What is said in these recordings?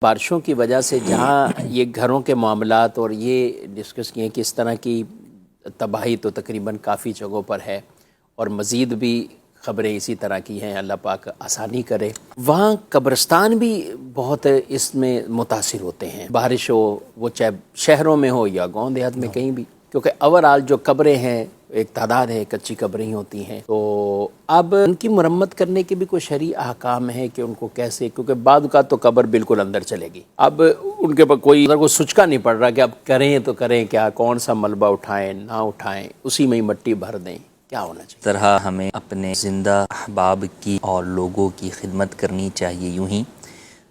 بارشوں کی وجہ سے جہاں یہ گھروں کے معاملات اور یہ ڈسکس کیے کہ اس طرح کی تباہی تو تقریباً کافی جگہوں پر ہے اور مزید بھی خبریں اسی طرح کی ہیں، اللہ پاک آسانی کرے۔ وہاں قبرستان بھی بہت اس میں متاثر ہوتے ہیں، بارش ہو وہ چاہے شہروں میں ہو یا گاؤں دیہات میں کہیں بھی، کیونکہ اوورآل جو قبریں ہیں ایک تعداد ہے، کچی قبریں ہی ہوتی ہیں، تو اب ان کی مرمت کرنے کے بھی کوئی شرعی احکام ہے کہ ان کو کیسے، کیونکہ بعد کا تو قبر بالکل اندر چلے گی، اب ان کے پاس کوئی سچکا نہیں پڑ رہا کہ اب کریں تو کریں کیا، کون سا ملبہ اٹھائیں نہ اٹھائیں، اسی میں ہی مٹی بھر دیں، کیا ہونا چاہیے؟ طرح ہمیں اپنے زندہ احباب کی اور لوگوں کی خدمت کرنی چاہیے، یوں ہی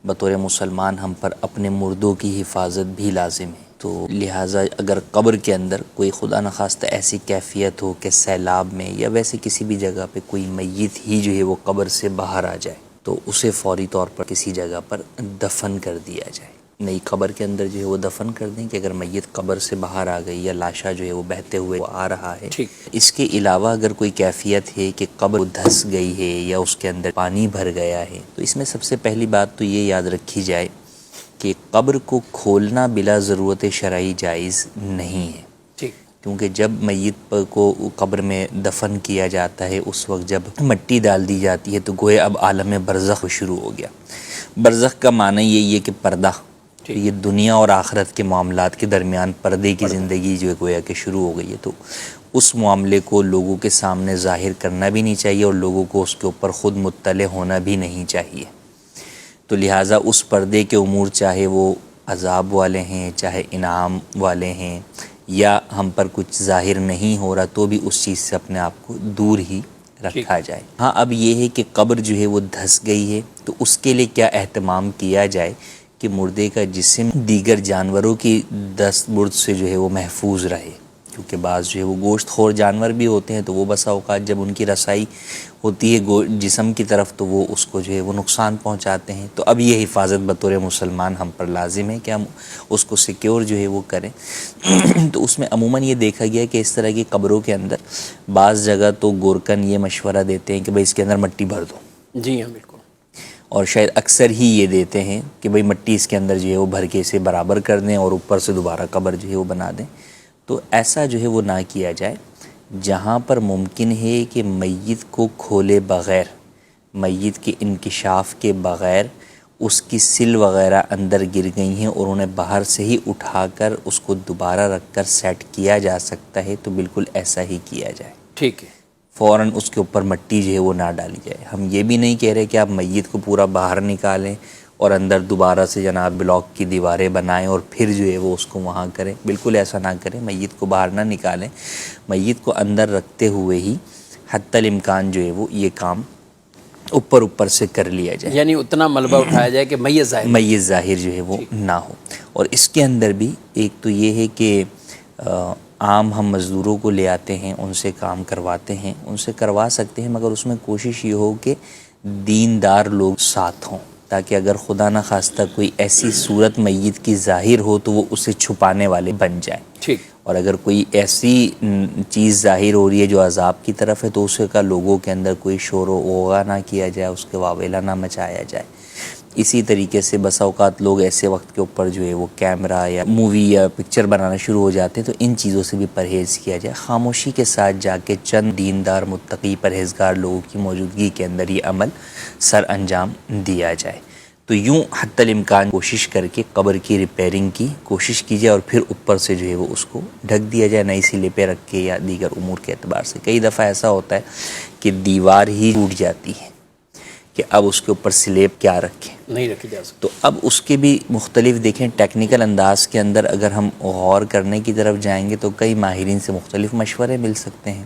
بطور مسلمان ہم پر اپنے مردوں کی حفاظت بھی لازم ہے۔ تو لہٰذا اگر قبر کے اندر کوئی خدا نخواستہ ایسی کیفیت ہو کہ سیلاب میں یا ویسے کسی بھی جگہ پہ کوئی میت ہی جو ہے وہ قبر سے باہر آ جائے تو اسے فوری طور پر کسی جگہ پر دفن کر دیا جائے، نئی قبر کے اندر جو ہے وہ دفن کر دیں کہ اگر میت قبر سے باہر آ گئی یا لاشا جو ہے وہ بہتے ہوئے آ رہا ہے۔ ٹھیک۔ اس کے علاوہ اگر کوئی کیفیت ہے کہ قبر دھس گئی ہے یا اس کے اندر پانی بھر گیا ہے تو اس میں سب سے پہلی بات تو یہ یاد رکھی جائے کہ قبر کو کھولنا بلا ضرورت شرعی جائز نہیں ہے، ٹھیک، کیونکہ جب میت کو قبر میں دفن کیا جاتا ہے اس وقت جب مٹی ڈال دی جاتی ہے تو گویا اب عالم برزخ شروع ہو گیا۔ برزخ کا معنی یہی ہے کہ پردہ، یہ دنیا اور آخرت کے معاملات کے درمیان پردے کی زندگی جو ہے گویا کہ شروع ہو گئی ہے، تو اس معاملے کو لوگوں کے سامنے ظاہر کرنا بھی نہیں چاہیے اور لوگوں کو اس کے اوپر خود مطلع ہونا بھی نہیں چاہیے۔ تو لہٰذا اس پردے کے امور چاہے وہ عذاب والے ہیں چاہے انعام والے ہیں یا ہم پر کچھ ظاہر نہیں ہو رہا تو بھی اس چیز سے اپنے آپ کو دور ہی رکھا جائے۔ ہاں اب یہ ہے کہ قبر جو ہے وہ دھس گئی ہے تو اس کے لیے کیا اہتمام کیا جائے کہ مردے کا جسم دیگر جانوروں کی دست برد سے جو ہے وہ محفوظ رہے، کیونکہ بعض جو ہے وہ گوشت خور جانور بھی ہوتے ہیں تو وہ بسا اوقات جب ان کی رسائی ہوتی ہے جسم کی طرف تو وہ اس کو جو ہے وہ نقصان پہنچاتے ہیں، تو اب یہ حفاظت بطور مسلمان ہم پر لازم ہے کہ ہم اس کو سیکیور جو ہے وہ کریں۔ تو اس میں عموماً یہ دیکھا گیا کہ اس طرح کی قبروں کے اندر بعض جگہ تو گورکن یہ مشورہ دیتے ہیں کہ بھئی اس کے اندر مٹی بھر دو، جی ہاں بالکل، اور شاید اکثر ہی یہ دیتے ہیں کہ بھئی مٹی اس کے اندر جو ہے وہ بھر کے اسے برابر کر دیں اور اوپر سے دوبارہ قبر جو ہے وہ بنا دیں، تو ایسا جو ہے وہ نہ کیا جائے۔ جہاں پر ممکن ہے کہ میت کو کھولے بغیر، میت کے انکشاف کے بغیر اس کی سل وغیرہ اندر گر گئی ہیں اور انہیں باہر سے ہی اٹھا کر اس کو دوبارہ رکھ کر سیٹ کیا جا سکتا ہے تو بالکل ایسا ہی کیا جائے، ٹھیک ہے، فوراً اس کے اوپر مٹی جو ہے وہ نہ ڈالی جائے۔ ہم یہ بھی نہیں کہہ رہے کہ آپ میت کو پورا باہر نکالیں اور اندر دوبارہ سے جناب بلاک کی دیواریں بنائیں اور پھر جو ہے وہ اس کو وہاں کریں، بالکل ایسا نہ کریں، میت کو باہر نہ نکالیں، میت کو اندر رکھتے ہوئے ہی حتی الامکان جو ہے وہ یہ کام اوپر سے کر لیا جائے، یعنی اتنا ملبہ اٹھایا جائے کہ میت ظاہر جو ہے وہ نہ ہو۔ اور اس کے اندر بھی ایک تو یہ ہے کہ عام ہم مزدوروں کو لے آتے ہیں، ان سے کام کرواتے ہیں، ان سے کروا سکتے ہیں، مگر اس میں کوشش یہ ہو کہ دیندار لوگ ساتھ ہوں، تاکہ اگر خدا نخواستہ کوئی ایسی صورت میت کی ظاہر ہو تو وہ اسے چھپانے والے بن جائیں، ٹھیک، اور اگر کوئی ایسی چیز ظاہر ہو رہی ہے جو عذاب کی طرف ہے تو اسے کا لوگوں کے اندر کوئی شور و غوغا نہ کیا جائے، اس کے واویلا نہ مچایا جائے۔ اسی طریقے سے بسا اوقات لوگ ایسے وقت کے اوپر جو ہے وہ کیمرہ یا مووی یا پکچر بنانا شروع ہو جاتے ہیں، تو ان چیزوں سے بھی پرہیز کیا جائے، خاموشی کے ساتھ جا کے چند دیندار متقی پرہیزگار لوگوں کی موجودگی کے اندر یہ عمل سر انجام دیا جائے۔ تو یوں حتی الامکان کوشش کر کے قبر کی ریپیرنگ کی کوشش کی جائے اور پھر اوپر سے جو ہے وہ اس کو ڈھک دیا جائے نئی سلے پہ رکھ کے یا دیگر امور کے اعتبار سے۔ کئی دفعہ ایسا ہوتا ہے کہ دیوار ہی ٹوٹ جاتی ہے کہ اب اس کے اوپر سلیب کیا رکھیں، نہیں رکھی جا سکتی، تو اب اس کے بھی مختلف دیکھیں ٹیکنیکل انداز کے اندر اگر ہم غور کرنے کی طرف جائیں گے تو کئی ماہرین سے مختلف مشورے مل سکتے ہیں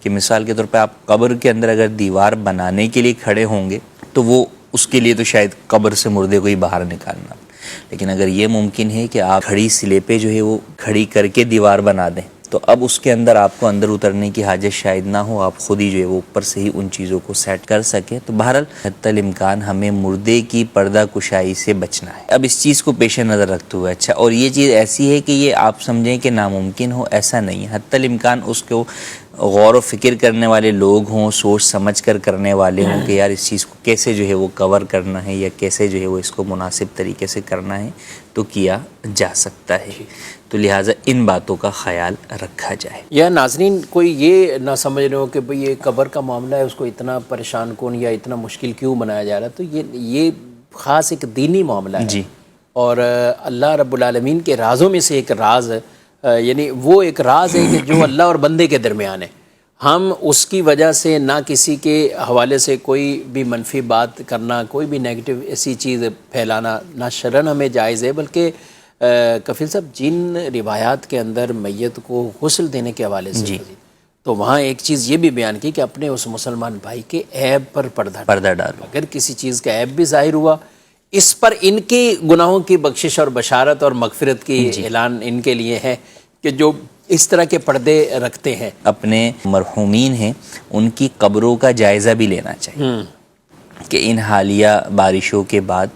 کہ مثال کے طور پہ آپ قبر کے اندر اگر دیوار بنانے کے لیے کھڑے ہوں گے تو وہ اس کے لیے تو شاید قبر سے مردے کو ہی باہر نکالنا، لیکن اگر یہ ممکن ہے کہ آپ کھڑی سلے پہ جو ہے وہ کھڑی کر کے دیوار بنا دیں تو اب اس کے اندر آپ کو اندر اترنے کی حاجت شاید نہ ہو، آپ خود ہی جو ہے وہ اوپر سے ہی ان چیزوں کو سیٹ کر سکیں۔ تو بہرحال حتی الامکان ہمیں مردے کی پردہ کشائی سے بچنا ہے۔ اب اس چیز کو پیش نظر رکھتے ہوئے اور یہ چیز ایسی ہے کہ یہ آپ سمجھیں کہ ناممکن ہو، ایسا نہیں ہے، حتی الامکان اس کو غور و فکر کرنے والے لوگ ہوں، سوچ سمجھ کر کرنے والے ہوں کہ یار اس چیز کو کیسے جو ہے وہ کور کرنا ہے یا کیسے جو ہے وہ اس کو مناسب طریقے سے کرنا ہے تو کیا جا سکتا ہے. تو لہٰذا ان باتوں کا خیال رکھا جائے. یا ناظرین کوئی یہ نہ سمجھ رہے ہو کہ بھئی یہ قبر کا معاملہ ہے، اس کو اتنا پریشان کن یا اتنا مشکل کیوں بنایا جا رہا ہے، تو یہ خاص ایک دینی معاملہ ہے. جی. اور اللہ رب العالمین کے رازوں میں سے ایک راز یعنی وہ ایک راز ہے کہ جو اللہ اور بندے کے درمیان ہے. ہم اس کی وجہ سے نہ کسی کے حوالے سے کوئی بھی منفی بات کرنا، کوئی بھی نیگیٹو ایسی چیز پھیلانا نہ شرعاً ہمیں جائز ہے. بلکہ کفیل صاحب جن روایات کے اندر میت کو غسل دینے کے حوالے سے تو وہاں ایک چیز یہ بھی بیان کی کہ اپنے اس مسلمان بھائی کے عیب پر پردہ ڈالو. اگر کسی چیز کا عیب بھی ظاہر ہوا، اس پر ان کے گناہوں کی بخشش اور بشارت اور مغفرت کی اعلان ان کے لیے ہے کہ جو اس طرح کے پردے رکھتے ہیں. اپنے مرحومین ہیں ان کی قبروں کا جائزہ بھی لینا چاہیے کہ ان حالیہ بارشوں کے بعد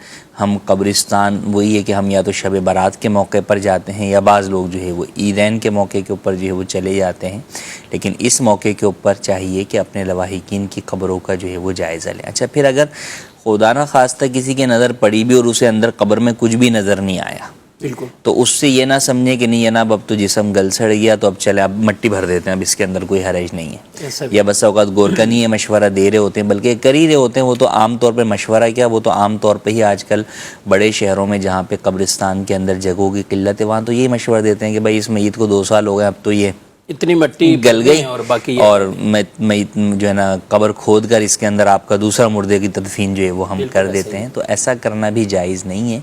ہم قبرستان، وہی ہے کہ ہم یا تو شب برات کے موقع پر جاتے ہیں یا بعض لوگ جو ہے وہ عیدین کے موقع کے اوپر جو ہے وہ چلے جاتے ہیں، لیکن اس موقع کے اوپر چاہیے کہ اپنے لواحقین کی قبروں کا جو ہے وہ جائزہ لیں. اچھا پھر اگر خدا نہ خواستہ کسی کے نظر پڑی بھی اور اسے اندر قبر میں کچھ بھی نظر نہیں آیا، بالکل، تو اس سے یہ نہ سمجھے کہ نہیں جناب اب تو جسم گل سڑ گیا تو اب چلے اب مٹی بھر دیتے ہیں، اب اس کے اندر کوئی حرج نہیں ہے. یا بس اوقات گورکنی یہ مشورہ دے رہے ہوتے ہیں، بلکہ کر ہی رہے ہوتے ہیں. وہ تو عام طور پہ مشورہ کیا، وہ تو عام طور پہ ہی آج کل بڑے شہروں میں جہاں پہ قبرستان کے اندر جگہوں کی قلت ہے وہاں تو یہی مشورہ دیتے ہیں کہ بھائی اس میت کو 2 سال ہو گئے، اب تو یہ اتنی مٹی گل گئی اور باقی اور میت جو ہے نا قبر کھود کر اس کے اندر آپ کا دوسرا مردے کی تدفین جو ہے وہ ہم کر دیتے ہیں. تو ایسا کرنا بھی جائز نہیں ہے.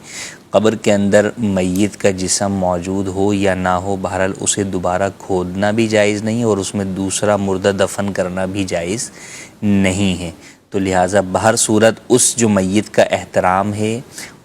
قبر کے اندر میت کا جسم موجود ہو یا نہ ہو، بہرحال اسے دوبارہ کھودنا بھی جائز نہیں ہے اور اس میں دوسرا مردہ دفن کرنا بھی جائز نہیں ہے. تو لہٰذا بہر صورت اس جو میت کا احترام ہے،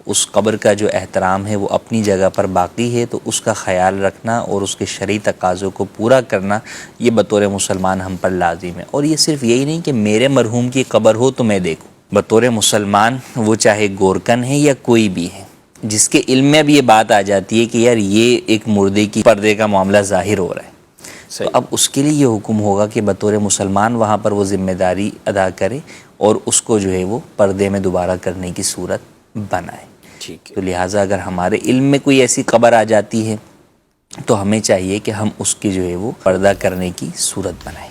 اس قبر کا جو احترام ہے وہ اپنی جگہ پر باقی ہے. تو اس کا خیال رکھنا اور اس کے شرعی تقاضوں کو پورا کرنا یہ بطور مسلمان ہم پر لازم ہے. اور یہ صرف یہی نہیں کہ میرے مرحوم کی قبر ہو تو میں دیکھوں. بطور مسلمان وہ چاہے گورکن ہے یا کوئی بھی ہے، جس کے علم میں بھی یہ بات آ جاتی ہے کہ یار یہ ایک مردے کی پردے کا معاملہ ظاہر ہو رہا ہے، تو اب اس کے لیے یہ حکم ہوگا کہ بطور مسلمان وہاں پر وہ ذمہ داری ادا کرے اور اس کو جو ہے وہ پردے میں دوبارہ کرنے کی صورت بنائے. تو لہٰذا اگر ہمارے علم میں کوئی ایسی قبر آ جاتی ہے تو ہمیں چاہیے کہ ہم اس کی جو ہے وہ پردہ کرنے کی صورت بنائیں.